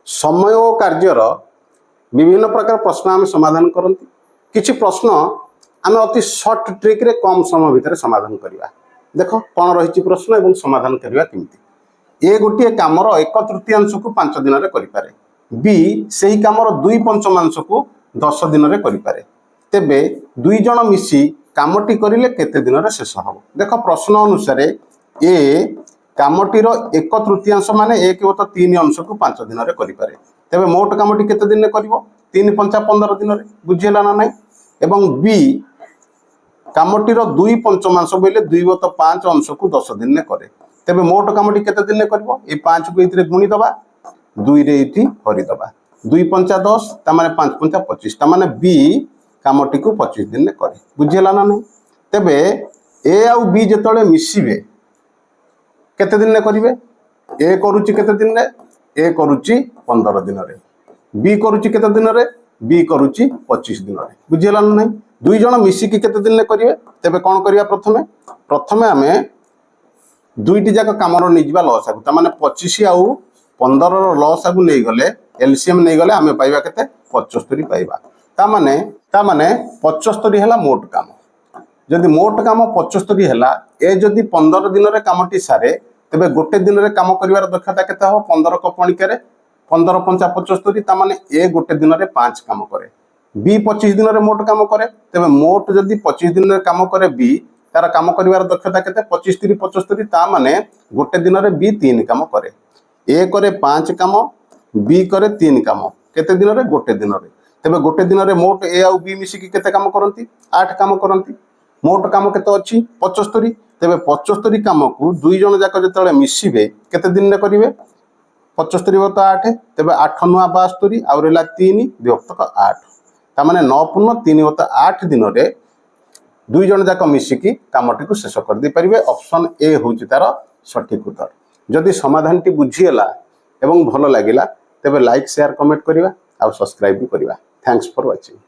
समय और कार्यर विभिन्न प्रकार प्रश्न आम समाधान करती किसी प्रश्न आम अति सर्ट ट्रिक रे कम समय भितर समाधान करवा। देख कौन रही प्रश्न एवं समाधान करवा केमती। ए गोटे कामर 1/3 को 5 दिन में करें। बी से कामर 2/5 को 10 दिन में करें। तेबे दुई जन मिसी कामटी करें केते दिन में शेष हम। देख प्रश्न अनुसार ए कामटीर 1/3 माने 1/3 अंश को 5 दिन में करें। तेबे मोट कामटी केते दिन में कर 3×5 = 15 दिन में। बुझीगला ना नहीं। एवं बी कामटीर 2/5 बोले 2/5 अंश को 10 दिन में करे। तेबे मोट कामटी केते दिन में कर 5 को ये गुणी दबा 2 रे ये हरिदबा 2×5 = 10 तामाने 5×5 = 25 तामाने बी कामटी को 25 दिन में करे। बुझीगला ना नहीं। तेबे ए आउ बी जेतले मिसिबे केते दिन में करिवे। ए करूची केते दिन में ए करूची 15 दिन में। बी करूची केते दिन में बी करूची 25 दिन में। बुझीगला ना नहीं। दुई जन मिसिकी केते दिन में करिवे। तेबे कोन करिया प्रथमे आमे दुईटी जाक कामर नहीं जिबा लॉस आगु तामाने 25 आउ 15 रो लॉस आगु नहीं गले एलसीएम नहीं गले आमे पाइबा केते 75 पाइबा। तामाने 75 हैला मोट काम। जदि मोट काम 75 हैला ए जदि 15 दिन रे कामटी सारे तेबे गोटे दिन रे काम करिवार दक्षता केते हो 15 कपणिका रे 15×5 = 75 तामाने ए गोटे दिन रे 5 काम करे। बी 25 दिन रे मोट काम करे। तेबे मोट जदि 25 दिन रे काम करे बी तार काम करिवार दक्षता केते 25×3 = 75 तामाने गोटे दिन रे बी 3 काम करे। ए करे 5 काम बी करे 3 काम केते दिन रे गोटे दिन रे। तेबे गोटे दिन रे मोट ए आउ बी मिसिकी केते काम करंती 8 काम करंती। मोट काम केते अछि 75। तेबे 75 काम को दुई जन जाक जेतले मिसिबे केते दिन रे करिवे 75/8 तेबे 8 × 9 = 72 आउ रहला 3 + 8 तामाने 9×3/8 दिन रे दुई जन जाक मिसिकी कामटी को शेष कर दे परिवे। ऑप्शन ए होची तार सठिक उत्तर। जदि समाधान टी बुझीला एवं भलो लागिला तेबे लाइक शेयर कमेंट करिवा आ सब्सक्राइब भी करिवा। Thanks for watching.